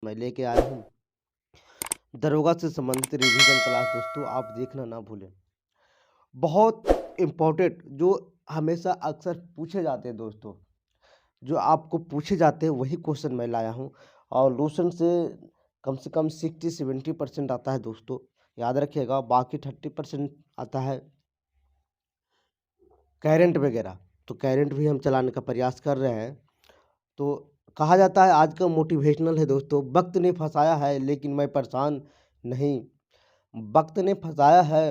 मैं लेके आया हूँ दरोगा से संबंधित रिवीजन क्लास। दोस्तों आप देखना ना भूलें। बहुत इम्पोर्टेंट जो हमेशा अक्सर पूछे जाते हैं दोस्तों, जो आपको पूछे जाते हैं वही क्वेश्चन मैं लाया हूँ और रोशन से कम 60-70% आता है दोस्तों, याद रखिएगा। बाकी 30% आता है करंट वगैरह, तो करंट भी हम चलाने का प्रयास कर रहे हैं। तो कहा जाता है आज का मोटिवेशनल है दोस्तों, वक्त ने फंसाया है लेकिन मैं परेशान नहीं। वक्त ने फंसाया है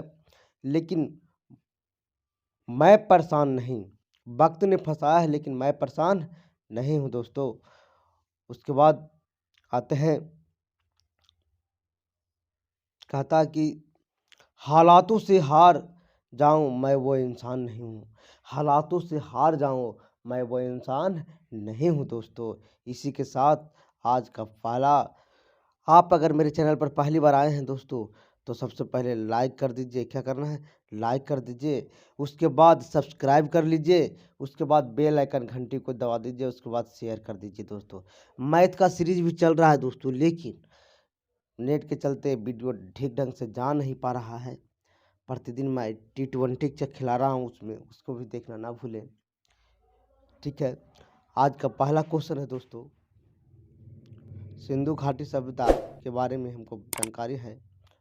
लेकिन मैं परेशान नहीं। वक्त ने फंसाया है लेकिन मैं परेशान नहीं हूँ दोस्तों। उसके बाद आते हैं, कहता कि हालातों से हार जाऊं मैं वो इंसान नहीं हूँ। हालातों से हार जाऊं मैं वो इंसान नहीं हूँ दोस्तों। इसी के साथ आज का पहला, आप अगर मेरे चैनल पर पहली बार आए हैं दोस्तों तो सबसे पहले लाइक कर दीजिए। क्या करना है, लाइक कर दीजिए। उसके बाद सब्सक्राइब कर लीजिए। उसके बाद बेल आइकन घंटी को दबा दीजिए। उसके बाद शेयर कर दीजिए दोस्तों। मैथ का सीरीज भी चल रहा है दोस्तों, लेकिन नेट के चलते वीडियो ठीक ढंग से जा नहीं पा रहा है। प्रतिदिन मैं T20 चेक खिला रहा हूँ, उसमें उसको भी देखना ना भूलें। ठीक है, आज का पहला क्वेश्चन है दोस्तों, सिंधु घाटी सभ्यता के बारे में हमको जानकारी है,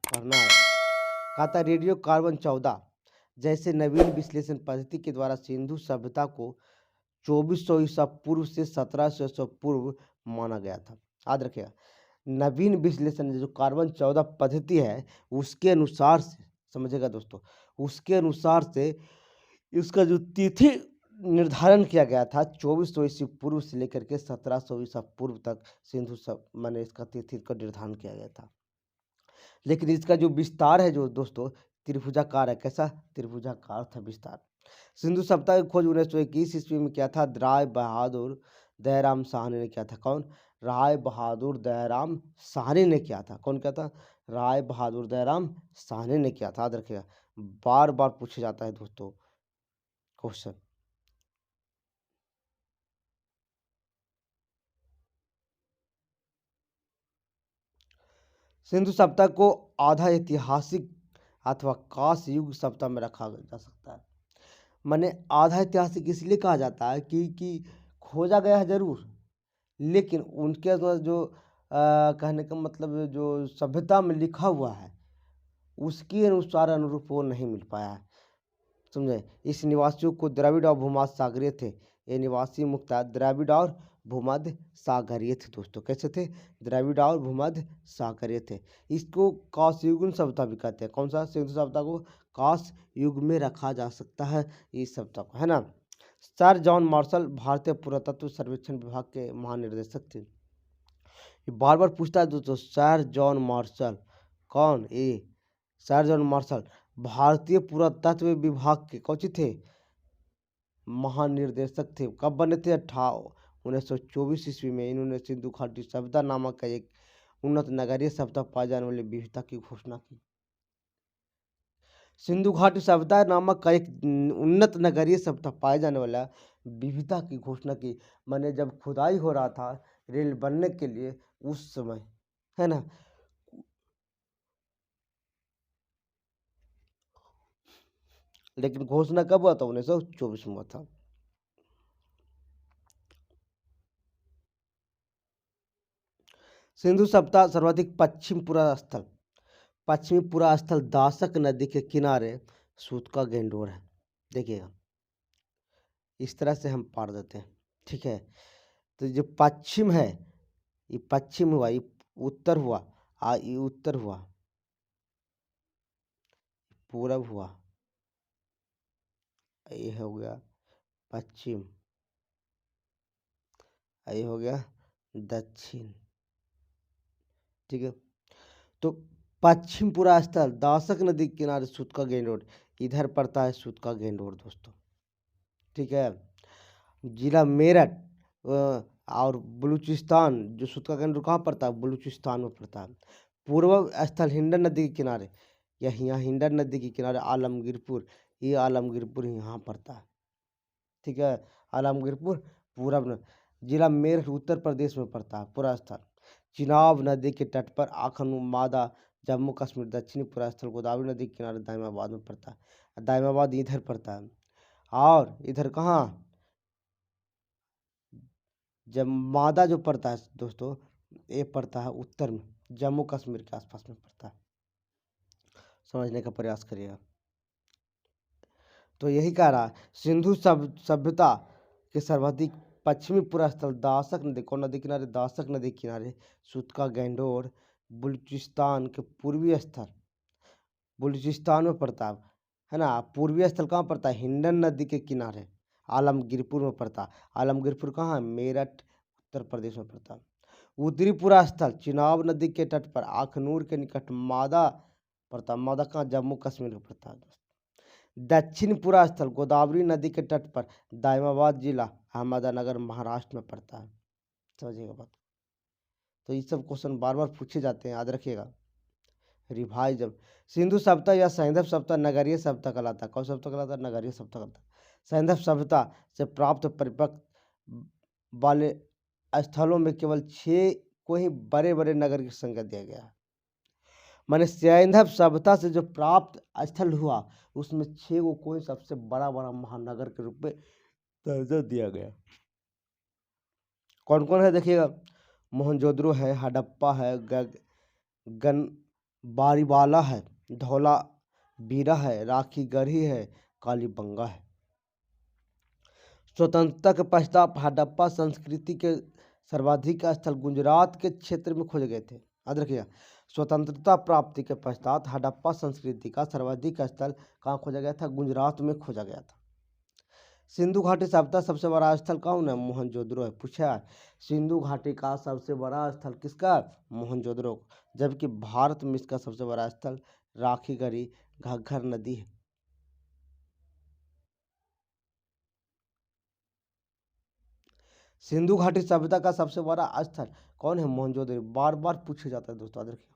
पढ़ना है। कहता रेडियो कार्बन 14 जैसे नवीन विश्लेषण पद्धति के द्वारा सिंधु सभ्यता को 2400 ईसा पूर्व से 1700 ईसा पूर्व माना गया था। याद रखिएगा, नवीन विश्लेषण जो कार्बन 14 पद्धति है उसके अनुसार से, समझेगा दोस्तों, उसके अनुसार से इसका जो तिथि निर्धारण किया गया था 2400 ईसा पूर्व से लेकर के 1700 ईसा पूर्व तक सिंधु सब माने इसका तिथि का निर्धारण किया गया था। लेकिन इसका जो विस्तार है जो दोस्तों त्रिभुजाकार है। कैसा त्रिभुजाकार था विस्तार। सिंधु सभ्यता की खोज 1921 ईस्वी में किया था राय बहादुर दयाराम साहनी ने किया था। कौन? राय बहादुर दयाराम साहनी ने किया था। कौन किया था? राय बहादुर दयाराम साहनी ने किया था। याद रखिएगा, बार बार पूछा जाता है दोस्तों क्वेश्चन। सिंधु सभ्यता को आधा ऐतिहासिक अथवा कांस्य युग सभ्यता में रखा जा सकता है। माने आधा ऐतिहासिक इसलिए कहा जाता है कि खोजा गया है जरूर, लेकिन उनके द्वारा जो कहने का मतलब जो सभ्यता में लिखा हुआ है उसके अनुसार अनुरूप वो नहीं मिल पाया है। समझे? इस निवासियों को द्रविड़ और भूमध्य सागरीय थे। ये निवासी मुख्यतः द्रविड़ और भूमध्य सागरीय थे दोस्तों। कैसे थे? द्रविड़ और भूमध्य सागरीय थे। इसको कांस्ययुगीन सभ्यता भी कहते हैं। कौन सा? सिंधु सभ्यता को कांस्य युग में रखा जा सकता है इस सभ्यता को, है ना। सर जॉन मार्शल भारतीय पुरातत्व सर्वेक्षण विभाग के महानिदेशक थे। ये बार बार पूछता है दोस्तों, सर जॉन मार्शल कौन? ये सर जॉन मार्शल भारतीय पुरातत्व विभाग के कौन थे? महानिर्देशक थे। कब बने थे? 1924 ईस्वी में। इन्होंने सिंधु घाटी सभ्यता नामक का एक उन्नत नगरीय सभ्यता पाए जाने वाली विविधता की घोषणा की। सिंधु घाटी सभ्यता नामक का एक उन्नत नगरीय सभ्यता पाए जाने वाला विविधता की घोषणा की। मैंने जब खुदाई हो रहा था रेल बनने के लिए उस समय, है ना। लेकिन घोषणा कब हुआ था? 1924 में हुआ था। सिंधु सभ्यता सर्वाधिक पश्चिमी पूरा स्थल दासक नदी के किनारे सूतका गेंडोर है। देखिएगा, इस तरह से हम पार देते हैं। ठीक है, तो जो पश्चिम है ये पश्चिम हुआ, ये उत्तर हुआ, ये उत्तर हुआ, पूरब हुआ, ये हो गया पश्चिम, ये हो गया दक्षिण। ठीक है, तो पश्चिम पूरा स्थल दासक नदी के किनारे सूतका गेंडोर, इधर पड़ता है सूतका गेंडोर दोस्तों। ठीक है, जिला मेरठ और बलूचिस्तान, जो सूतका गेंडोर कहाँ पड़ता है? बलूचिस्तान में पड़ता है। पूर्व स्थल हिंडन नदी के किनारे, यहाँ हिंडन नदी के किनारे आलमगीरपुर, ये आलमगीरपुर यहाँ पड़ता है। ठीक है, आलमगीरपुर पूरब जिला मेरठ उत्तर प्रदेश में पड़ता है पूरा स्थल। चिनाब नदी के तट पर आखनू मादा जम्मू कश्मीर दक्षिणी पूरा स्थल गोदावरी नदी के किनारे दाइमाबाद में पड़ता है। दाइमाबाद इधर पड़ता है और इधर कहाँ जब मादा जो पड़ता है दोस्तों ये पड़ता है उत्तर में, जम्मू कश्मीर के आसपास में पड़ता है। समझने का प्रयास करिएगा। तो यही कह रहा है सिंधु सभ्यता के सर्वाधिक पश्चिमी पूरा स्थल दासक नदी, कौन नदी किनारे, दासक नदी किनारे, सुतका गैंडोर बलूचिस्तान के पूर्वी स्थल, बलूचिस्तान में पड़ता है ना। पूर्वी स्थल कहाँ पड़ता है, हिंडन नदी के किनारे आलमगीरपुर में पड़ता है। आलमगीरपुर कहाँ है, मेरठ उत्तर प्रदेश में पड़ता है। उत्तरी पूरा स्थल चिनाब नदी के तट पर आखनूर के निकट मादा पड़ता है। मादा कहाँ, जम्मू कश्मीर में पड़ता है। दक्षिण पूरा स्थल गोदावरी नदी के तट पर दाइमाबाद जिला अहमदनगर महाराष्ट्र में पड़ता है। समझिएगा बात। तो ये सब क्वेश्चन बार बार पूछे जाते हैं, याद रखिएगा। रिवाइज जब सिंधु सभ्यता या सैंधव सभ्यता नगरीय सभ्यता कहलाता है। कौन सभ्यता कहलाता है, नगरीय सभ्यता कहलाता है। सैंधव सभ्यता से प्राप्त परिपक्व वाले स्थलों में केवल 6 को ही बड़े बड़े नगर की संख्या दिया गया है। माने सैंधव सभ्यता से जो प्राप्त स्थल हुआ उसमें 6 को कोई सबसे बड़ा बड़ा महानगर के रूप में दर्जा दिया गया। कौन कौन है देखिएगा, मोहनजोदड़ो है, हड़प्पा है, गन बारीवाला है, धौला बीरा है, राखी गढ़ी है, कालीबंगा है। स्वतंत्रता के पश्चात हड़प्पा संस्कृति के सर्वाधिक स्थल गुजरात के क्षेत्र में खोजे गए थे। याद रखिएगा, स्वतंत्रता प्राप्ति के पश्चात हड़प्पा संस्कृति का सर्वाधिक स्थल कहाँ खोजा गया था, गुजरात में खोजा गया था। सिंधु घाटी सभ्यता सबसे बड़ा स्थल कौन है, मोहनजोदड़ो है। पूछा है सिंधु घाटी का सबसे बड़ा स्थल किसका, मोहनजोदड़ो। जबकि भारत में इसका सबसे बड़ा स्थल राखी गढ़ी घग्गर नदी है। सिंधु घाटी सभ्यता का सबसे बड़ा स्थल कौन है, मोहनजोदड़ो। बार बार पूछा जाता है दोस्तों, याद रखिए।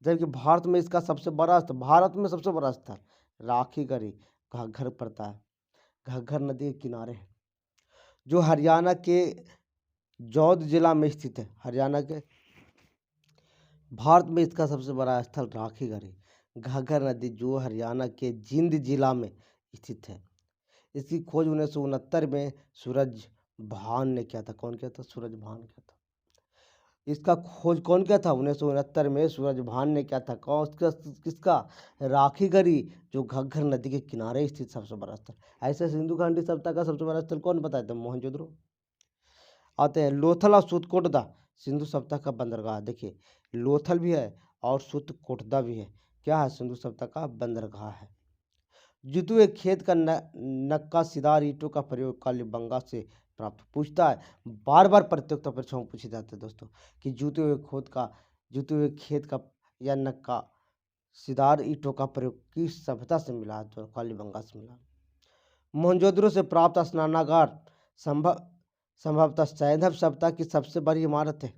जबकि भारत में इसका सबसे बड़ा स्थल, भारत में सबसे बड़ा स्थल राखी गढ़ी घग्गर पड़ता है, घग्गर नदी के किनारे है, जो हरियाणा के जौद जिला में स्थित है। हरियाणा के भारत में इसका सबसे बड़ा स्थल राखी गढ़ी घग्गर नदी, जो हरियाणा के जिंद जिला में स्थित है। इसकी खोज 1969 में सूरज भान ने किया था। कौन किया था, सूरज भान किया था। इसका खोज कौन किया था, 1969 में सूरज भान ने किया था। कौन किसका, राखी गढ़ी, जो घग्गर नदी के किनारे स्थित सबसे बड़ा स्थल। ऐसे सिंधु घाटी सभ्यता का सबसे बड़ा स्थल कौन बताया था, मोहनजोदड़ो। आते हैं लोथल और सुतकोटदा, सिंधु सभ्यता का बंदरगाह। देखिए लोथल भी है और सुतकोटदा भी है। क्या है, सिंधु सभ्यता का बंदरगाह है। जुते हुए खेत का नक्काशीदार ईंटों का प्रयोग कालीबंगा से प्राप्त। पूछता है बार बार प्रतियोगिता परीक्षाओं में पूछे जाते हैं दोस्तों कि जुते हुए खेत का या नक्काशीदार ईंटों का प्रयोग किस सभ्यता से मिला, तो कालीबंगा से मिला। मोहनजोदड़ो से प्राप्त स्नानागार संभवतः सैंधव सभ्यता की सबसे बड़ी इमारत है।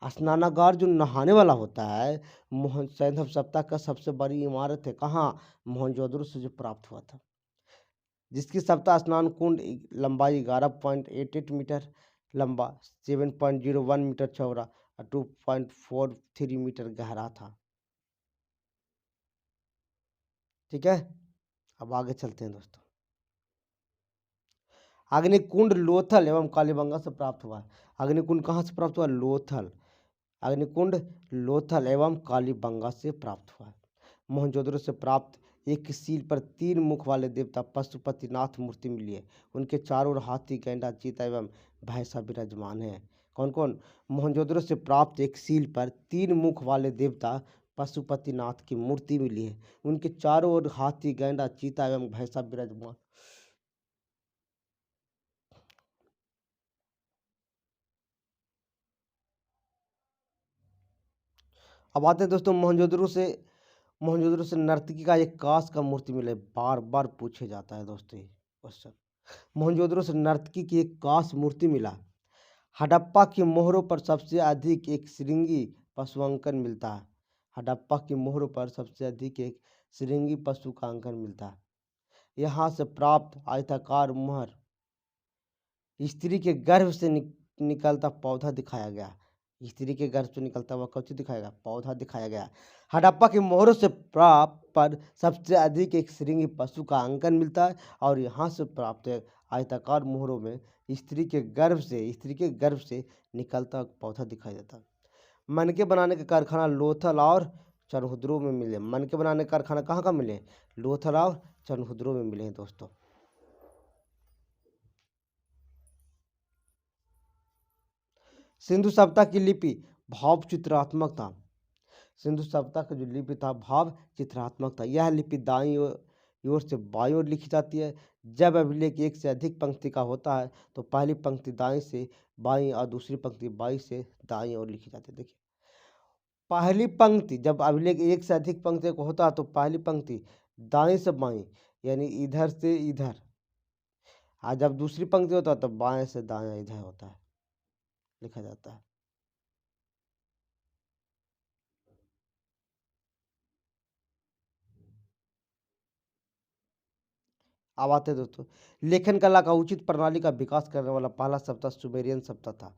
स्नानागार जो नहाने वाला होता है, सैंधव सभ्यता का सबसे बड़ी इमारत है। कहाँ, मोहनजोदड़ो से जो प्राप्त हुआ था, जिसकी सभ्यता स्नान कुंड लंबाई 11.88 मीटर लंबा, 7.01 मीटर चौड़ा और 2.43 मीटर गहरा था। ठीक है, अब आगे चलते हैं दोस्तों। अग्निकुंड लोथल एवं कालीबंगा से प्राप्त हुआ है। अग्निकुंड कहाँ से प्राप्त हुआ, लोथल। अग्निकुंड लोथल एवं कालीबंगा से प्राप्त हुआ है। मोहनजोदड़ो से प्राप्त एक सील पर 3 मुख वाले देवता पशुपतिनाथ मूर्ति मिली है। उनके चारों ओर हाथी, गैंडा, चीता एवं भैंसा विराजमान है। कौन कौन, मोहनजोदड़ो से प्राप्त एक सील पर 3 मुख वाले देवता पशुपतिनाथ की मूर्ति मिली है। उनके चारों ओर हाथी, गैंडा, चीता एवं भैंसा विराजमान। अब आते हैं दोस्तों मोहनजोदड़ो से नर्तकी का एक कांस्य का मूर्ति मिले। बार बार पूछे जाता है दोस्तों ये क्वेश्चन। मोहनजोदड़ो से नर्तकी की एक कांस्य मूर्ति मिला। हड़प्पा की मोहरों पर सबसे अधिक एक श्रृंगी पशु अंकन मिलता है। हड़प्पा की मोहरों पर सबसे अधिक एक श्रृंगी पशु का अंकन मिलता है। यहाँ से प्राप्त आयताकार मोहर स्त्री के गर्भ से निकलता पौधा दिखाया गया। स्त्री के गर्भ से निकलता हुआ कौन दिखाएगा, पौधा दिखाया गया। हड़प्पा के मोहरों से प्राप्त पर सबसे अधिक एक श्रृंगी पशु का अंकन मिलता है और यहाँ से प्राप्त आयताकार मोहरों में स्त्री के गर्भ से निकलता हुआ पौधा दिखाई देता है। मनके बनाने का कारखाना लोथल और चनहुद्रो में मिले। मनके बनाने का कारखाना कहाँ कहाँ मिले, लोथल और चनहुद्रो में मिले हैं दोस्तों। सिंधु सभ्यता की लिपि भाव चित्रात्मक था। सिंधु सभ्यता का जो लिपि था भाव चित्रात्मक था। यह लिपि दाईं ओर से बाईं ओर लिखी जाती है। जब अभिलेख एक से अधिक पंक्ति का होता है तो पहली पंक्ति दाईं से बाईं और दूसरी पंक्ति बाईं से दाईं ओर लिखी जाती है। देखिए, पहली पंक्ति जब अभिलेख एक से अधिक पंक्ति का होता है तो पहली पंक्ति दाईं से बाईं यानी इधर से इधर, और जब दूसरी पंक्ति होता है तो बाएं से दाएं इधर होता है, लिखा जाता है। अब आते हैं दोस्तों, लेखन कला का उचित प्रणाली का विकास करने वाला पहला सप्ताह सुमेरियन सप्ताह था।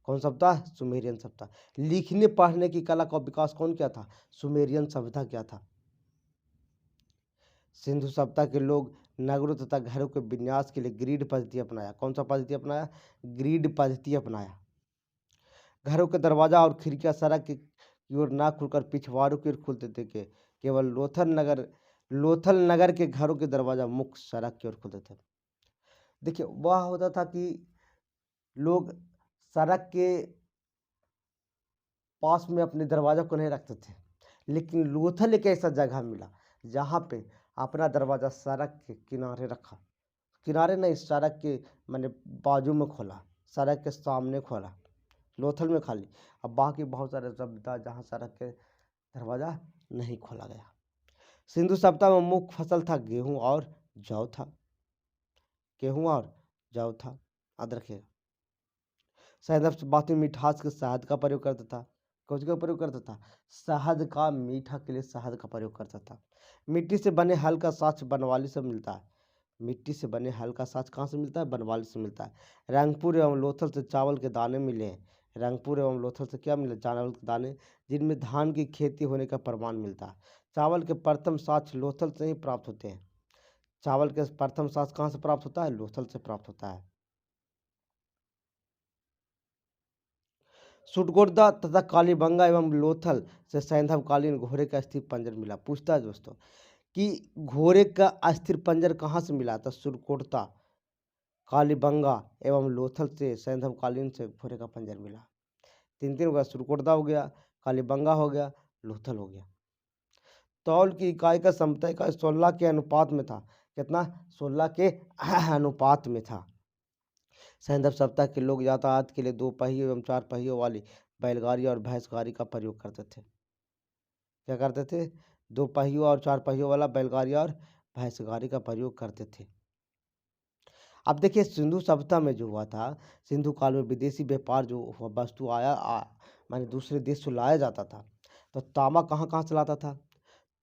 कौन सप्ताह, सुमेरियन सप्ताह। लिखने पढ़ने की कला का विकास कौन किया था, सुमेरियन सभ्यता किया था। सिंधु सभ्यता के लोग नगरों तथा घरों के विन्यास के लिए ग्रिड पद्धति अपनाया। कौन सा पद्धति अपनाया, ग्रिड पद्धति अपनाया। घरों के दरवाजा और खिड़कियां सड़क की ओर ना खुलकर पिछवाड़ों की ओर खुलते थे के केवल लोथल नगर के घरों के दरवाजा मुख्य सड़क की ओर खुलते थे। देखिए, वह होता था कि लोग सड़क के पास में अपने दरवाजा को नहीं रखते थे, लेकिन लोथल एक ऐसा जगह मिला जहाँ पे अपना दरवाजा सड़क के किनारे रखा, किनारे नहीं, सड़क के मैंने बाजू में खोला, सड़क के सामने खोला, लोथल में खाली। अब बाकी बहुत सारे सभ्यता जहाँ सड़क के दरवाजा नहीं खोला गया। सिंधु सभ्यता में मुख्य फसल था गेहूं और जौ था। गेहूं और जौ था, याद रखिएगा। सैंधव बात में मिठास के शहद का प्रयोग करता था। कौन का प्रयोग करता था, शहद का, मीठा के लिए शहद का प्रयोग करता था। मिट्टी से बने हल का साँच बनवाली से मिलता है। मिट्टी से बने हल का साँच कहाँ से मिलता है, बनवाली से मिलता है। रंगपुर एवं लोथल से चावल के दाने मिले हैं। रंगपुर एवं लोथल से क्या मिले, चावल के दाने जिनमें धान की खेती होने का प्रमाण मिलता है। चावल के प्रथम साँच लोथल से ही प्राप्त होते हैं। चावल के प्रथम साँच कहाँ से प्राप्त होता है, लोथल से प्राप्त होता है। सुटगोर्दा तथा कालीबंगा एवं लोथल से सैंधवकालीन घोड़े का स्थिर पंजर मिला। पूछता है दोस्तों कि घोड़े का अस्थिर पंजर कहाँ से मिला था, सुरकोटता, कालीबंगा एवं लोथल से सैंधवकालीन से घोड़े का पंजर मिला। तीन हो गया, सुरकोटदा हो गया, कालीबंगा हो गया, लोथल हो गया। तौल की इकाई का समतय का 16 के अनुपात में था। कितना, 16 के अनुपात में था। सैंधव सभ्यता के लोग यातायात के लिए 2 पहियों एवं 4 पहियों वाली बैलगाड़ी और भैंस गाड़ी का प्रयोग करते थे। क्या करते थे, 2 पहियों और 4 पहियों वाला बैलगाड़ी और भैंस गाड़ी का प्रयोग करते थे। अब देखिए, सिंधु सभ्यता में जो हुआ था, सिंधु काल में विदेशी व्यापार जो हुआ, वस्तु माने दूसरे देश से लाया जाता था, तो तांबा कहाँ कहाँ से लाता था,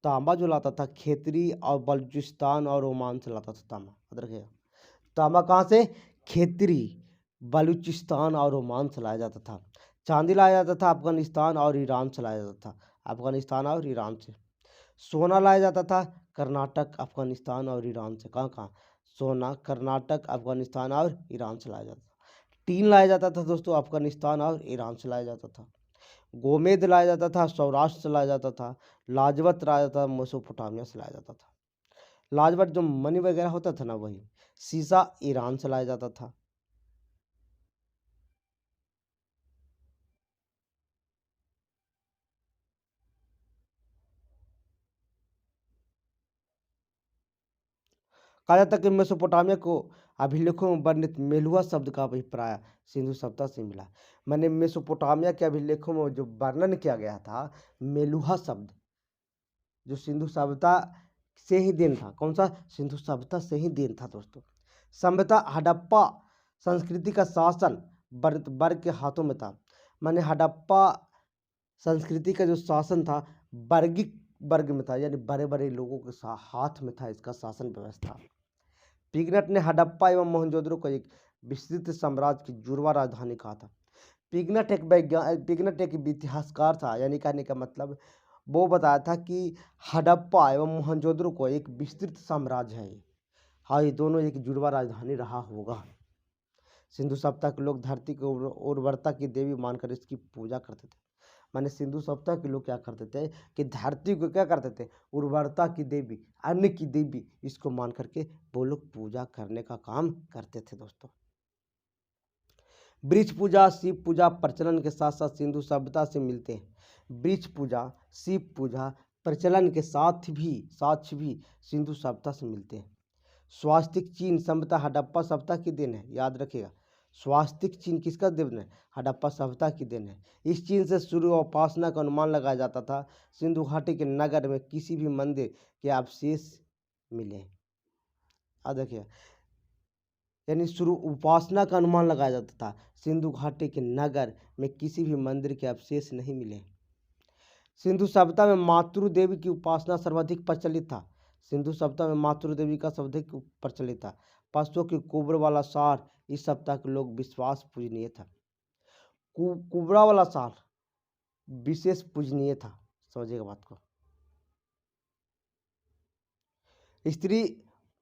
तांबा जो लाता था खेतरी और बलूचिस्तान और ओमान से लाता था तांबा, याद रखिएगा। तांबा कहाँ से, खेतरी, बलूचिस्तान और ओमान से लाया जाता था। चांदी लाया जाता था अफगानिस्तान और ईरान से लाया जाता था, अफगानिस्तान और ईरान से। सोना लाया जाता था कर्नाटक, अफगानिस्तान और ईरान से। कहाँ कहाँ, सोना कर्नाटक, अफगानिस्तान और ईरान से लाया जाता था। टीन लाया जाता था दोस्तों अफगानिस्तान और ईरान से लाया जाता था। गोमेद लाया जाता था सौराष्ट्र से लाया जाता था। लाजवत लाया जाता था मेसोपोटामिया से लाया जाता था। लाजवत जो मनी वगैरह होता था ना, वही। सीसा ईरान से लाया जाता था। कहा जाता है कि मेसोपोटामिया को अभिलेखों में वर्णित मेलुहा शब्द का अभिप्राय सिंधु सभ्यता से मिला। मैंने मेसोपोटामिया के अभिलेखों में जो वर्णन किया गया था, मेलुहा शब्द, जो सिंधु सभ्यता से ही देन था। कौन सा, सिंधु सभ्यता से ही देन था दोस्तों। सभ्यता हड़प्पा संस्कृति का शासन वर्ग के हाथों में था। मैंने हड़प्पा संस्कृति का जो शासन था वर्गिक वर्ग में था, यानी बड़े बड़े लोगों के हाथ में था इसका शासन व्यवस्था। पिगनट ने हड़प्पा एवं मोहनजोदड़ो को एक विस्तृत साम्राज्य की जुड़वा राजधानी कहा था। पिग्नट एक इतिहासकार था, यानी कहने का मतलब वो बताया था कि हड़प्पा एवं मोहनजोदड़ो को एक विस्तृत साम्राज्य है। हाँ, ये दोनों एक जुड़वा राजधानी रहा होगा। सिंधु सभ्यता के लोग धरती को उर्वरता की देवी मानकर इसकी पूजा करते थे। माने सिंधु सभ्यता के लोग क्या करते थे कि धरती को क्या करते थे, उर्वरता की देवी, अन्न की देवी, इसको मान करके वो लोग पूजा करने का काम करते थे दोस्तों। वृक्ष पूजा, शिव पूजा प्रचलन के साथ साथ सिंधु सभ्यता से मिलते हैं। वृक्ष पूजा, शिव पूजा प्रचलन के साथ भी सिंधु सभ्यता से मिलते हैं। स्वास्तिक चिन्ह सभ्यता हड़प्पा सभ्यता की देन है, याद रखिएगा। स्वास्तिक चिन्ह किसका देन है? हड़प्पा सभ्यता की देन है। इस चिन्ह से शुरू उपासना का अनुमान लगाया जाता था। सिंधु घाटी के नगर में किसी भी मंदिर के अवशेष मिले, याद रखिएगा। यानी शुरू उपासना का अनुमान लगाया जाता था। सिंधु घाटी के नगर में किसी भी मंदिर के अवशेष नहीं मिले। सिंधु सभ्यता में मातृ देवी की उपासना सर्वाधिक प्रचलित था। सिंधु सभ्यता में मातृ देवी का सर्वाधिक प्रचलित था। पशुओं की कुब्र वाला सार इस सप्ताह के लोग विश्वास पूजनीय था। कुबरा वाला सार विशेष पूजनीय था, समझिएगा बात को। स्त्री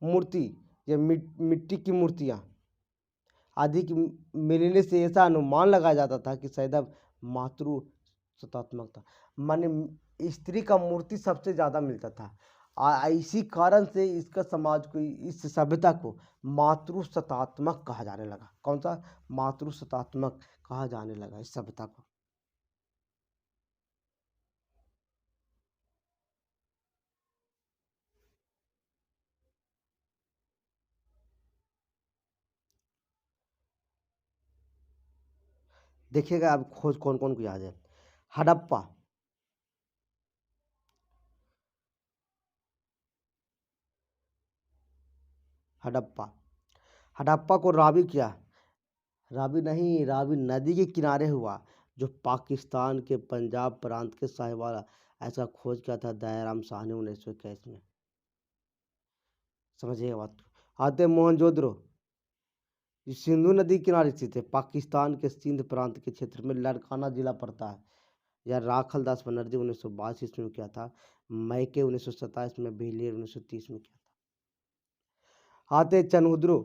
मूर्ति या मिट्टी की मूर्तियां आदि की मिलने से ऐसा अनुमान लगाया जाता था कि शायद अब मातृ सतात्मक था। माने स्त्री का मूर्ति सबसे ज़्यादा मिलता था। इसी कारण से इसका समाज को, इस सभ्यता को मातृ सतात्मक कहा जाने लगा। कौन सा? मातृ सतात्मक कहा जाने लगा इस सभ्यता को। देखिएगा अब खोज कौन कौन को याद है। हड़प्पा, हड़प्पा हड़प्पा को रावी किया, रावी नहीं, रावी नदी के किनारे हुआ, जो पाकिस्तान के पंजाब प्रांत के साहिवाल। ऐसा खोज किया था दयाराम शाह ने 1921 में, समझिएगा बात को। आते मोहनजोदड़ो, सिंधु नदी किनारे स्थित है। पाकिस्तान के सिंध प्रांत के क्षेत्र में लड़काना जिला पड़ता है। यह राखल दास बनर्जी 1922 ईस्वी में किया था। मैके 1927 में, बिलियर 1930 में किया था। आते चनहुद्रो,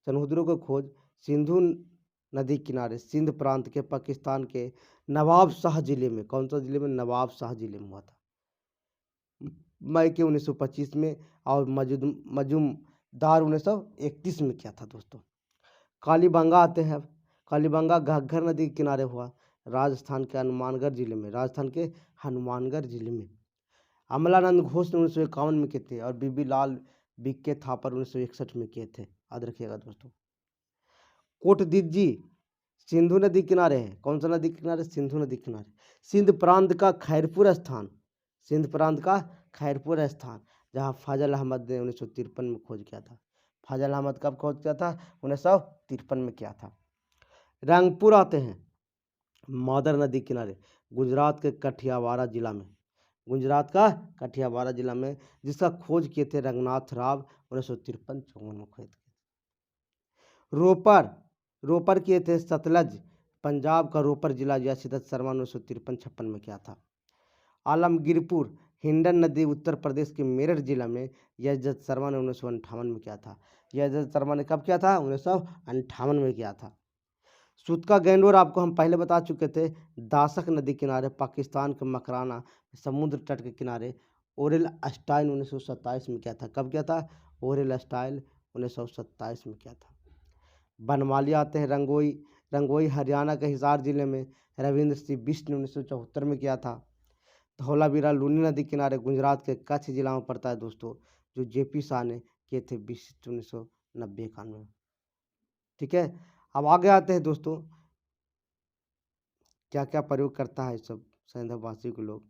चनहुद्रो को खोज सिंधु नदी किनारे सिंध प्रांत के पाकिस्तान के नवाब शाह जिले में, कौन सा जिले में? नवाब शाह जिले में हुआ था, मई के 1925 में। और मजूमदार 1931 में किया था दोस्तों। कालीबंगा आते हैं। कालीबंगा घग्गर नदी के किनारे हुआ, राजस्थान के हनुमानगढ़ जिले में, राजस्थान के हनुमानगढ़ जिले में। अमलानंद घोष ने 1951 में किए थे और बीबी लाल बिक्के थापर 1961 में किए थे, याद रखिएगा दोस्तों। कोटदिज्जी सिंधु नदी किनारे है। कौन सा नदी किनारे? सिंधु नदी किनारे। सिंध प्रांत का खैरपुर स्थान, सिंध प्रांत का खैरपुर स्थान, जहां फजल अहमद ने 1953 में खोज किया था। फजल अहमद कब खोज किया था? 1953 में किया था। रंगपुर आते हैं, मादर नदी किनारे, गुजरात के कठियावाड़ा जिला में, गुजरात का कठियावाड़ा जिला में, जिसका खोज किए थे रंगनाथ राव 1953-54 में खोज किए। रोपर किए थे सतलज, पंजाब का रोपर जिला, यह सिद्धत शर्मा 1953-56 में किया था। आलमगीरपुर हिंडन नदी उत्तर प्रदेश के मेरठ जिला में, यह जज शर्मा ने 1958 में किया था। यह जज शर्मा ने कब किया था? 1958 में किया था। सूतका गैंडोर आपको हम पहले बता चुके थे, दासक नदी किनारे, पाकिस्तान के मकराना समुद्र तट के किनारे। ओरेल स्टाइल 1927 में किया था। कब किया था? ओरेल स्टाइल 1927 में किया था। बनमाली आते हैं, रंगोई हरियाणा के हिसार जिले में, रविंद्र सिंह बिष्ट ने 1974 में किया था। धौलावीरा लूनी नदी किनारे, गुजरात के कच्छ जिला में पड़ता है दोस्तों, जो जेपी शाह ने किए थे 1990-91 में। ठीक है, अब आगे आते हैं दोस्तों, क्या क्या प्रयोग करता है सब सैंधववासी के लोग।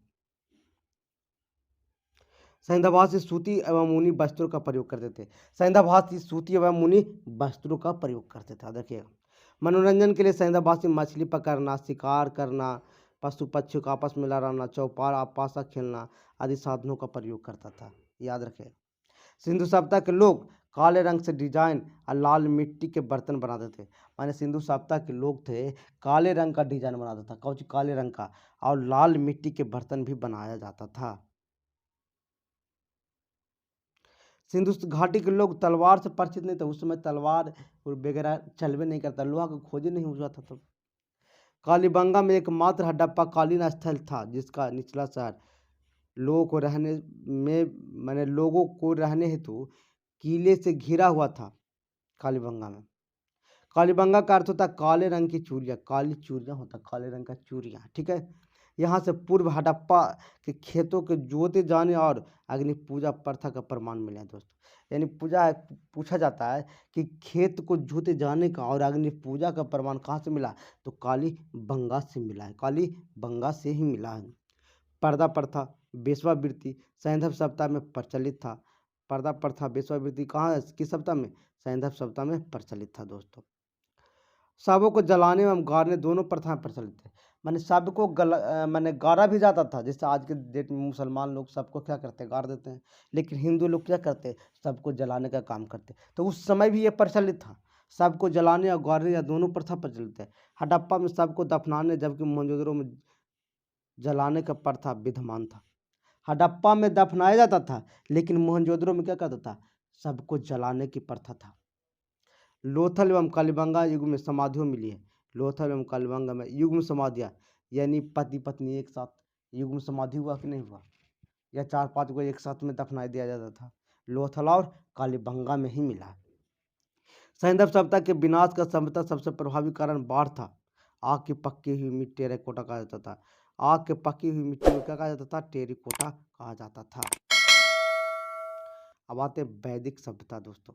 सैंधववासी सूती एवं ऊनी वस्त्रों का प्रयोग करते थे। सैंधववासी सूती एवं ऊनी वस्त्रों का प्रयोग करते थे। देखिएगा, मनोरंजन के लिए सैंधववासी मछली पकड़ना, शिकार करना, पशु पक्षियों का आपस में लड़ाना, चौपाल पासा खेलना आदि साधनों का प्रयोग करता था, याद रखें। सिंधु सभ्यता के लोग काले रंग से डिजाइन और लाल मिट्टी के बर्तन बनाते थे। माने सिंधु सभ्यता के लोग थे, काले रंग का डिजाइन बनाता था, कौन सी काले रंग का, और लाल मिट्टी के बर्तन भी बनाया जाता था। सिंधु घाटी के लोग तलवार से परिचित नहीं थे, उस समय तलवार वगैरह चलवे नहीं करता, लोहा का खोज नहीं हुआ था तब। कालीबंगा में एकमात्र हड़प्पा कालीन स्थल था जिसका निचला शहर लोगों को रहने हेतु किले से घिरा हुआ था। कालीबंगा में, कालीबंगा का अर्थ होता है काले रंग की चूड़ियाँ, काली चूड़ियाँ होता, काले रंग का चूड़ियाँ, ठीक है। यहाँ से पूर्व हड़प्पा के खेतों के जोते जाने और अग्नि पूजा प्रथा का प्रमाण मिला है दोस्तों। यानी पूछा जाता है कि खेत को जोते जाने का और अग्नि पूजा का प्रमाण कहाँ से मिला, तो काली बंगा से मिला है, काली बंगा से ही मिला है। पर्दा प्रथा, वेश्यावृत्ति सैंधव सप्ताह में प्रचलित था। पर्दा प्रथा, वेश्यावृत्ति कहाँ है, किस सप्ताह में, सैंधव सप्ताह में प्रचलित था दोस्तों। शवों को जलाने एवं गाड़ने दोनों प्रथाएं प्रचलित थे। माने शव को माने गाड़ा भी जाता था, जैसे आज के डेट में मुसलमान लोग सबको क्या करते हैं, गाड़ देते हैं, लेकिन हिंदू लोग क्या करते हैं, सबको जलाने का काम करते हैं। तो उस समय भी ये प्रचलित था, सबको जलाने और गाड़ने या दोनों प्रथा प्रचलित है। हड़प्पा में सबको दफनाने जबकि मोहनजोदड़ो में जलाने का प्रथा विद्यमान था। हड़प्पा में दफनाया जाता था, लेकिन मोहनजोदड़ो में क्या करता था, सबको जलाने की प्रथा था। लोथल एवं कालीबंगा युग में समाधियों मिली है। लोथल एवं कालीबंगा में युग्म समाधियाँ, यानी पति पत्नी एक साथ युग्म समाधि हुआ कि नहीं हुआ, या 4-5 को एक साथ में दफना दिया जाता था, लोथल और कालीबंगा में ही मिला है। सैंधव सभ्यता के विनाश का सभ्यता सबसे प्रभावी कारण बाढ़ था। आग की पक्की हुई मिट्टी टेराकोटा कहा जाता था। आग के पक्की हुई मिट्टी को क्या कहा जाता था, टेराकोटा कहा जाता था। अब आते वैदिक सभ्यता दोस्तों।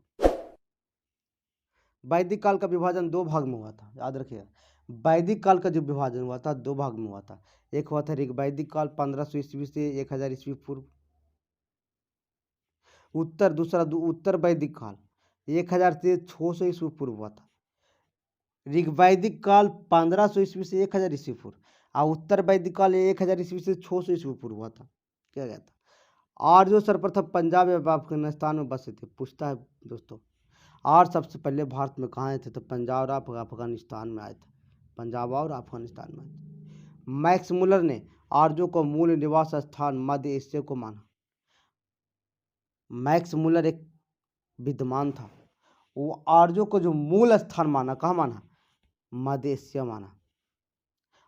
वैदिक काल का विभाजन 2 भाग में हुआ था, याद रखिएगा। वैदिक काल का जो विभाजन हुआ था 2 भाग में हुआ था। एक हुआ था ऋग्वैदिक काल 1500 ईस्वी से 1000 ईस्वी पूर्व। उत्तर वैदिक काल 1000 से 600 ईस्वी पूर्व हुआ था। ऋग्वैदिक काल 1500 ईस्वी से 1000 ईस्वी पूर्व, और उत्तर वैदिक काल 1000 ईस्वी से 600 ईस्वी पूर्व हुआ था। क्या गया था। आर्य सर्वप्रथम पंजाब या अफगानिस्तान में बसे थे, पूछता है दोस्तों। आर्य सबसे पहले भारत में कहाँ आए थे, तो पंजाब और अफगानिस्तान में आए थे, पंजाब और अफगानिस्तान में आए थे। मैक्स मुलर ने आर्यों को मूल निवास स्थान मध्य एशिया को माना। मैक्स मुलर एक विद्वान था, वो आर्यों को जो मूल स्थान माना, कहाँ माना, मध्य एशिया माना।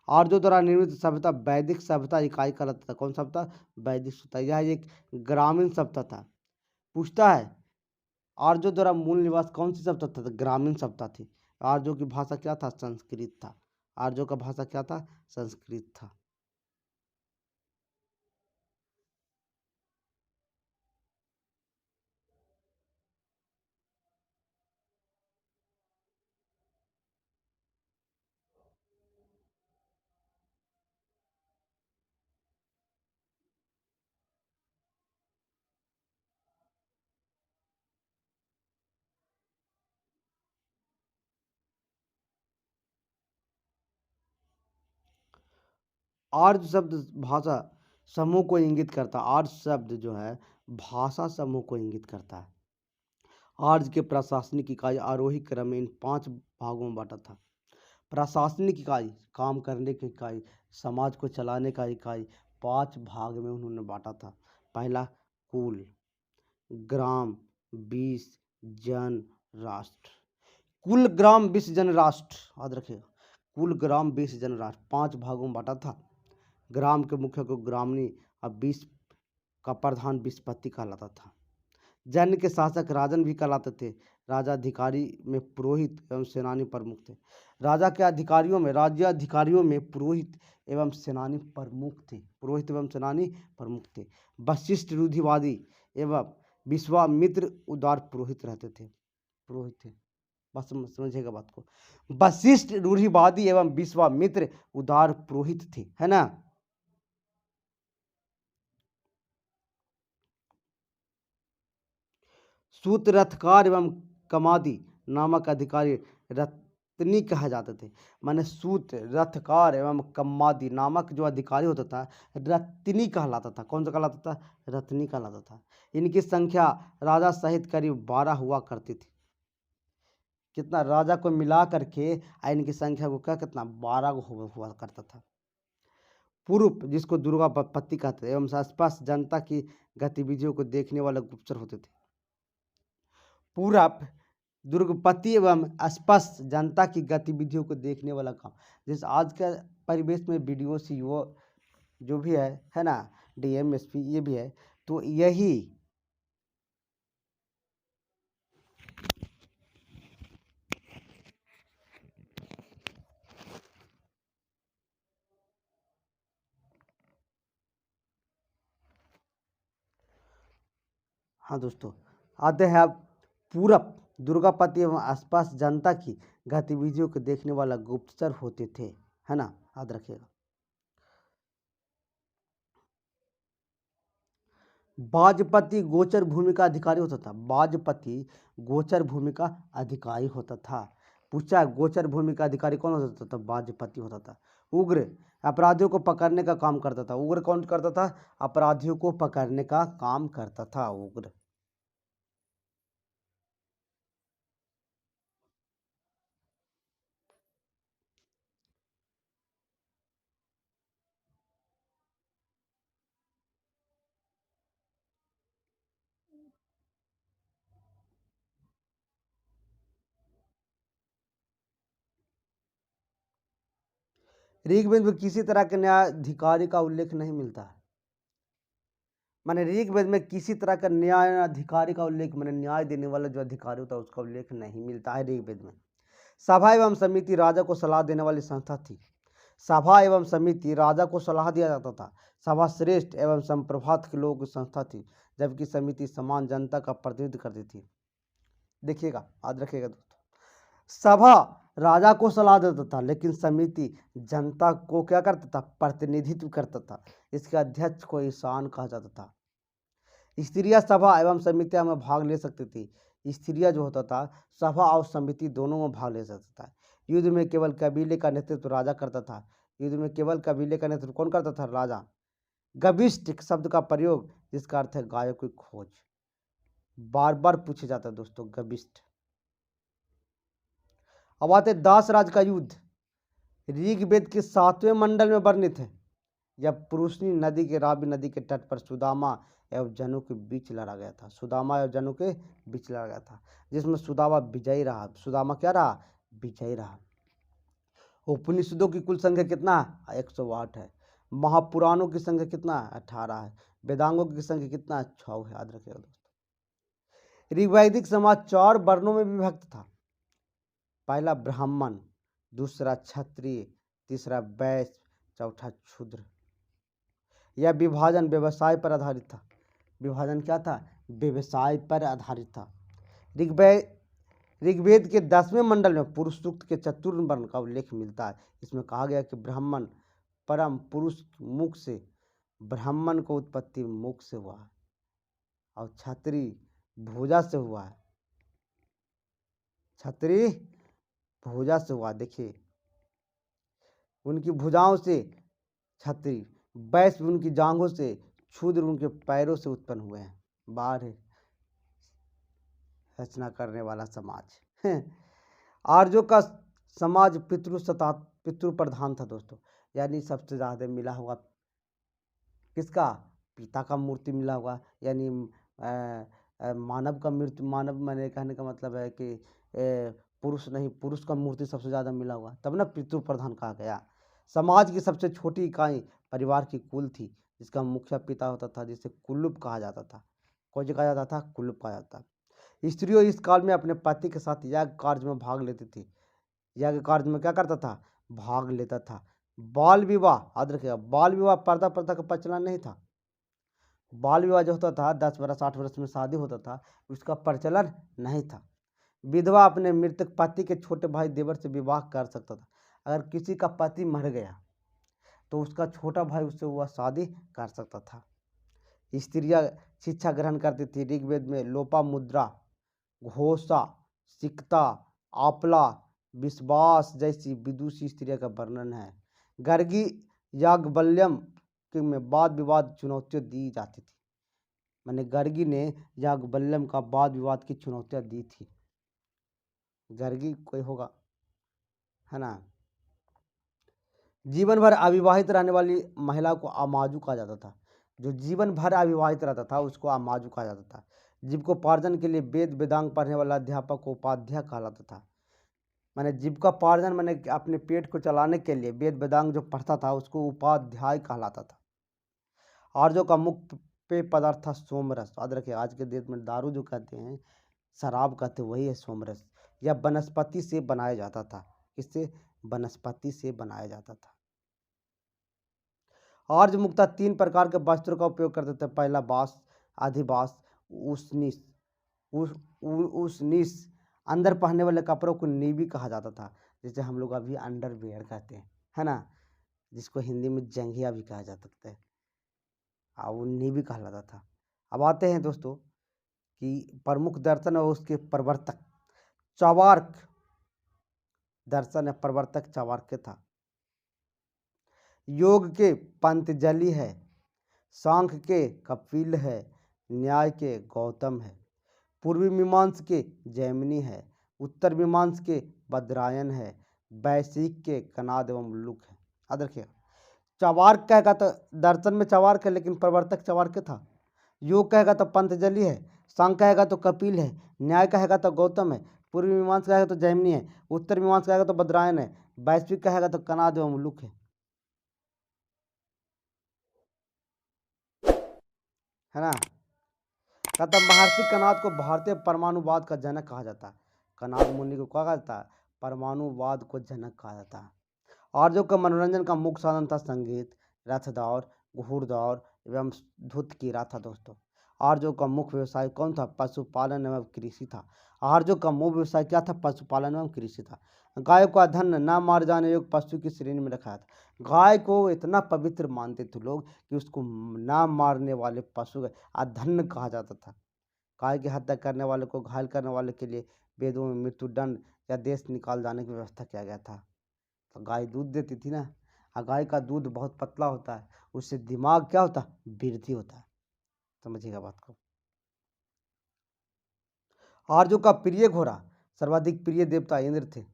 आर्यों द्वारा निर्मित सभ्यता वैदिक सभ्यता इकाई कहलाता था। कौन सभ्यता, वैदिक सभ्यता। यह एक ग्रामीण सभ्यता था। पूछता है आर्यों द्वारा मूल निवास कौन सी सभ्यता था, तो ग्रामीण सभ्यता थी। आर्यों की भाषा क्या था, संस्कृत था। आर्यों का भाषा क्या था, संस्कृत था। आर्य शब्द भाषा समूह को इंगित करता है। आर्य शब्द जो है भाषा समूह को इंगित करता है। आर्य के प्रशासनिक इकाई आरोही क्रम में इन 5 भागों में बांटा था। प्रशासनिक इकाई, काम करने की इकाई, समाज को चलाने का इकाई, 5 भाग में उन्होंने बांटा था। पहला कुल, ग्राम, 20, जन, राष्ट्र। कुल, ग्राम, 20, जन, राष्ट्र, याद रखिएगा। कुल, ग्राम, 20, जन, राष्ट्र 5 भागों में बांटा था। ग्राम के मुख्य को ग्रामणी और 20 का प्रधान विस्पत्ति कहलाता था। जन के शासक राजन भी कहलाते थे। राजा अधिकारी में पुरोहित एवं सेनानी प्रमुख थे। राजा के अधिकारियों में, राज्य अधिकारियों में पुरोहित एवं सेनानी प्रमुख थे। पुरोहित एवं सेनानी प्रमुख थे। वशिष्ठ रूढ़िवादी एवं विश्वामित्र उदार पुरोहित रहते थे, पुरोहित थे। बस समझिएगा बात को। वशिष्ठ रूढ़िवादी एवं विश्वामित्र उदार पुरोहित थे, है ना। सूत रथकार एवं कमादी नामक अधिकारी रत्नी कहा जाते थे। माने सूत, रथकार एवं कम्मादि नामक जो अधिकारी होता था रत्नी कहलाता था। कौन सा कहलाता था? रत्नी कहलाता था। इनकी संख्या राजा सहित करीब 12 हुआ करती थी। कितना? राजा को मिला करके इनकी संख्या को क्या कितना 12 हुआ करता था। पूर्व जिसको दुर्गा पत्ती कहते थे एवं आसपास जनता की गतिविधियों को देखने वाले गुप्तचर होते थे। पूरब दुर्गपति एवं आसपास जनता की गतिविधियों को देखने वाला काम, जैसे आज के परिवेश में वीडियो सीओ जो भी है ना, डीएम एसपी ये भी है, तो यही हाँ दोस्तों, आते हैं अब पूरब दुर्गापति एवं आसपास जनता की गतिविधियों को देखने वाला गुप्तचर होते थे, है ना, याद रखिएगा। बाजपति गोचर भूमि का अधिकारी होता था। बाजपति गोचर भूमि का अधिकारी होता था। पूछा गोचर भूमि का अधिकारी कौन होता था? बाजपति होता था। उग्र अपराधियों को पकड़ने का काम करता था। उग्र कौन करता था? अपराधियों को पकड़ने का काम करता था उग्र। ऋग्वेद में किसी तरह के न्यायाधिकारी का उल्लेख नहीं मिलता है। माने ऋग्वेद में किसी तरह का न्याय अधिकारी का उल्लेख, माने न्याय देने वाला जो अधिकारी होता है उसका उल्लेख नहीं मिलता है ऋग्वेद में। सभा एवं समिति राजा को सलाह देने वाली संस्था थी। सभा एवं समिति राजा को सलाह दिया जाता था। सभा श्रेष्ठ एवं संप्रभात के लोगों की संस्था थी, जबकि समिति समान जनता का प्रतिनिधित्व करती थी। देखिएगा, याद रखिएगा दोस्तों, सभा राजा को सलाह देता था लेकिन समिति जनता को क्या करता था? प्रतिनिधित्व करता था। इसके अध्यक्ष को ईशान कहा जाता था। स्त्रियां सभा एवं समितियां में भाग ले सकती थी। स्त्रियां जो होता था सभा और समिति दोनों में भाग ले सकता था। युद्ध में केवल कबीले का नेतृत्व राजा करता था। युद्ध में केवल कबीले का नेतृत्व कौन करता था? राजा। गविष्ठ शब्द का प्रयोग जिसका अर्थ है गायों की खोज, बार बार पूछे जाता है दोस्तों, गविष्ठ। अब आते दास राज का युद्ध। ऋग्वेद के 7वें मंडल में वर्णित है। जब पुरुषनी नदी के रावी नदी के तट पर सुदामा एवं जनु के बीच लड़ा गया था। सुदामा एवं जनु के बीच लड़ा गया था, जिसमें सुदामा विजयी रहा। सुदामा क्या रहा? विजयी रहा। उपनिषदों की कुल संख्या कितना? 108 है। महापुराणों की संख्या कितना? 18 है। वेदांगों की संख्या कितना? 6 है। याद रखिएगा दोस्तों। ऋग्वैदिक समाज 4 वर्णों में विभक्त था। पहला ब्राह्मण, दूसरा क्षत्रिय, तीसरा वैश्य, चौथा शूद्र। यह विभाजन व्यवसाय पर आधारित था। विभाजन क्या था? व्यवसाय पर आधारित था। ऋग्वेद के 10वें मंडल में पुरुष सूक्त के चतुर्थ वर्ण का उल्लेख मिलता है। इसमें कहा गया कि ब्राह्मण परम पुरुष मुख से, ब्राह्मण को उत्पत्ति मुख से हुआ है और क्षत्रिय भुजा से हुआ है। क्षत्रिय भुजा से हुआ, देखिए उनकी भुजाओं से क्षत्रिय, वैश्य उनकी जांघों से, शूद्र उनके पैरों से उत्पन्न हुए हैं। बाहर रचना करने वाला समाज। आर्यों का समाज पितृ प्रधान था दोस्तों, यानी सबसे ज़्यादा मिला हुआ किसका? पिता का मूर्ति मिला हुआ, यानी मानव का मूर्ति, मानव मैंने कहने का मतलब है कि पुरुष नहीं, पुरुष का मूर्ति सबसे ज़्यादा मिला हुआ, तब ना पितृ प्रधान कहा गया। समाज की सबसे छोटी इकाई परिवार की कुल थी, जिसका मुखिया पिता होता था, जिसे कुलुप कहा जाता था। कौन कहा जाता था? कुलुप कहा जाता। स्त्रियों इस काल में अपने पति के साथ याग कार्य में भाग लेती थी। याग कार्य में क्या करता था? भाग लेता था। बाल विवाह, याद रखिएगा, बाल विवाह पर्दा प्रथा का प्रचलन नहीं था। बाल विवाह जो होता था 10 वर्ष 8 वर्ष में शादी होता था, उसका प्रचलन नहीं था। विधवा अपने मृतक पति के छोटे भाई देवर से विवाह कर सकता था। अगर किसी का पति मर गया तो उसका छोटा भाई उससे वह शादी कर सकता था। स्त्रियां शिक्षा ग्रहण करती थी। ऋग्वेद में लोपा मुद्रा, घोषा, सिकता, आपला, विश्वास जैसी विदुषी स्त्रियों का वर्णन है। गर्गी याज्ञवल्क्य के में वाद विवाद चुनौतियां दी जाती थी। मैंने गर्गी ने याज्ञवल्क्य का वाद विवाद की चुनौतियां दी थी। गर्गी कोई होगा, है ना। जीवन भर अविवाहित रहने वाली महिला को अमाजु कहा जाता था। जो जीवन भर अविवाहित रहता था उसको अमाजु कहा जाता था। जीविकोपार्जन के लिए वेद वेदांग पढ़ने वाला अध्यापक को उपाध्याय कहलाता था। मैंने जीविकोपार्जन मैंने अपने पेट को चलाने के लिए वेद वेदांग जो पढ़ता था उसको उपाध्याय कहलाता था। आर्यों का मुख्य पेय पदार्थ था सोमरस। याद रखिए, आज के डेट में दारू जो कहते हैं, शराब कहते हैं, वही है सोमरस। यह वनस्पति से बनाया जाता था। इससे वनस्पति से बनाया जाता था। आर्य मुख्यतः 3 प्रकार के वस्त्रों का उपयोग करते थे। पहला बास, अधिबास, उष्णीस। उष्णीस अंदर पहनने वाले कपड़ों को नीवी कहा जाता था, जिसे हम लोग अभी अंडरवियर कहते हैं, है ना, जिसको हिंदी में जंघिया भी कहा जा सकता है। वो नीवी कहलाता था। अब आते हैं दोस्तों कि प्रमुख दर्शन और उसके प्रवर्तक। चार्वाक दर्शन या प्रवर्तक चार्वाक था। योग के पंतजलि है, सांख्य के कपिल है, न्याय के गौतम है, पूर्वी मीमांस के जैमिनी है, उत्तर मीमांस के बद्रायन है, वैशिक के कनाद एवं लुक है। याद रखिएगा, चार्वाक कहेगा तो दर्शन में चार्वाक है, लेकिन प्रवर्तक चार्वाक था। योग कहेगा तो पंतजलि है, सांख्य कहेगा तो कपिल है, न्याय कहेगा तो गौतम है, पूर्वी मीमांस कहेगा तो जैमिनी है, उत्तर मीमांस कहेगा तो बद्रायन है, वैश्विक कहेगा तो कनाद एवं लुक है ना। कहता महर्षि कनाद को भारतीय परमाणुवाद का जनक कहा जाता है। कनाद मुनि को कहा जाता है परमाणुवाद को जनक कहा जाता है। आर्यों का मनोरंजन का मुख्य साधन था संगीत, रथ दौड़, घुड़दौड़ एवं धुत कीड़ा था। दोस्तों, आर्यों का मुख्य व्यवसाय कौन था? पशुपालन एवं कृषि था। आर्यों का मुख्य व्यवसाय क्या था? पशुपालन एवं कृषि था। गाय का धन न मार जाने योग्य पशु की श्रेणी में रखा था। गाय को इतना पवित्र मानते थे लोग कि उसको ना मारने वाले पशु अधन्य कहा जाता था। गाय की हत्या करने वाले को घायल करने वाले के लिए वेदों में मृत्युदंड या देश निकाल जाने की व्यवस्था किया गया था। तो गाय दूध देती थी ना, और गाय का दूध बहुत पतला होता है, उससे दिमाग क्या होता है? वृद्धि होता है। समझिएगा बात को। आर्यों का प्रिय घोड़ा, सर्वाधिक प्रिय देवता इंद्र थे।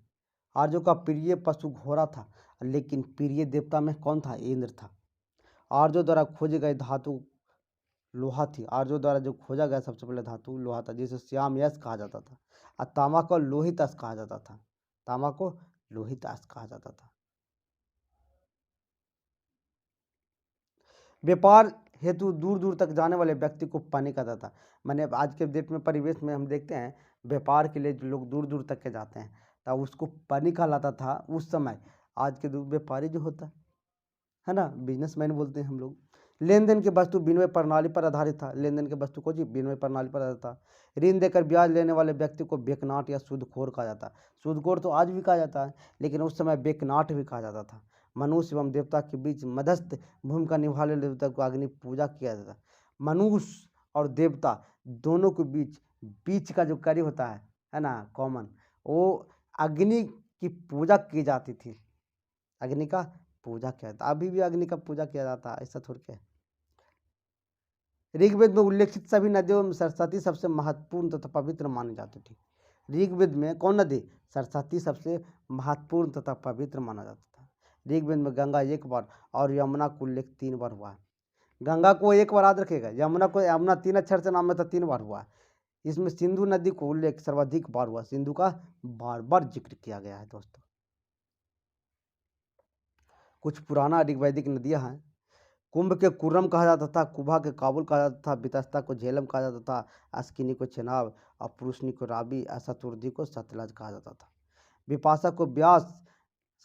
आर्यों का प्रिय पशु घोड़ा था, लेकिन प्रिय देवता में कौन था? इंद्र था। आर्यों द्वारा खोजे गए धातु लोहा थी। आर्यों द्वारा जो खोजा गया सबसे पहले धातु लोहा था, जिसे श्याम यश कहा जाता था। और तांबा को लोहित अश्व कहा जाता था। तांबा को लोहित अश्व कहा जाता था। व्यापार हेतु दूर दूर तक जाने वाले व्यक्ति को पानी कहता था। मैंने आज के डेट में परिवेश में हम देखते हैं व्यापार के लिए जो लोग दूर दूर तक के जाते हैं तब उसको पानी कहलाता था उस समय। आज के व्यापारी जो होता है ना, बिजनेसमैन बोलते हैं हम लोग। लेन देन की वस्तु विनिमय प्रणाली पर आधारित था। लेन देन की वस्तु को जी विनिमय प्रणाली पर आधारित था। ऋण देकर ब्याज लेने वाले व्यक्ति को बेकनाट या सूदखोर कहा जाता है। सूदखोर तो आज भी कहा जाता है, लेकिन उस समय बेकनाट भी कहा जाता था। मनुष्य एवं देवता के बीच मध्यस्थ भूमिका निभाने वाले देवता को अग्नि पूजा किया जाता है। मनुष्य और देवता दोनों के बीच बीच का जो कार्य होता है ना, कॉमन, वो अग्नि की पूजा की जाती थी। अग्नि का पूजा किया जाता, अभी भी अग्नि का पूजा किया जाता है, ऐसा थोड़ी क्या है। ऋग्वेद में उल्लेखित सभी नदियों में सरस्वती सबसे महत्वपूर्ण तथा पवित्र मानी जाती थी। ऋग्वेद में कौन नदी? सरस्वती सबसे महत्वपूर्ण तथा पवित्र माना जाता था। ऋग्वेद में गंगा 1 बार और यमुना को उल्लेख 3 बार हुआ है। गंगा को 1 बार याद रखेगा, यमुना को, यमुना 3 अक्षर से नाम में था, 3 बार हुआ है। इसमें सिंधु नदी को उल्लेख सर्वाधिक बार हुआ। सिंधु का बार बार जिक्र किया गया है। दोस्तों, कुछ पुराना ऋग्वैदिक नदियां हैं। कुंभ के कुर्रम कहा जाता था, कुभा के काबुल कहा जाता था, बितस्ता को झेलम कहा जाता था, अस्किनी को चेनाब और पुरुषनी को राबी, शतुर्धी को सतलज कहा जाता था। विपाशा को ब्यास,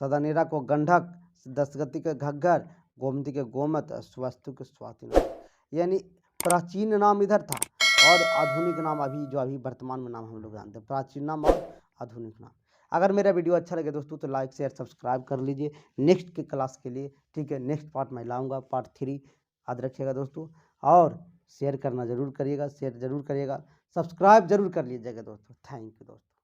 सदानेरा को गंडक, दशगति के घग्गर, गोमती के गोमत, स्वस्तु के स्वाति नाम। यानी प्राचीन नाम इधर था और आधुनिक नाम अभी वर्तमान में नाम हम लोग जानते हैं। प्राचीन नाम और आधुनिक नाम। अगर मेरा वीडियो अच्छा लगे दोस्तों तो लाइक शेयर सब्सक्राइब कर लीजिए नेक्स्ट के क्लास के लिए। ठीक है, नेक्स्ट पार्ट मैं लाऊंगा, पार्ट 3। याद रखिएगा दोस्तों, और शेयर करना जरूर करिएगा, सब्सक्राइब जरूर कर लीजिएगा दोस्तों। थैंक यू दोस्तों।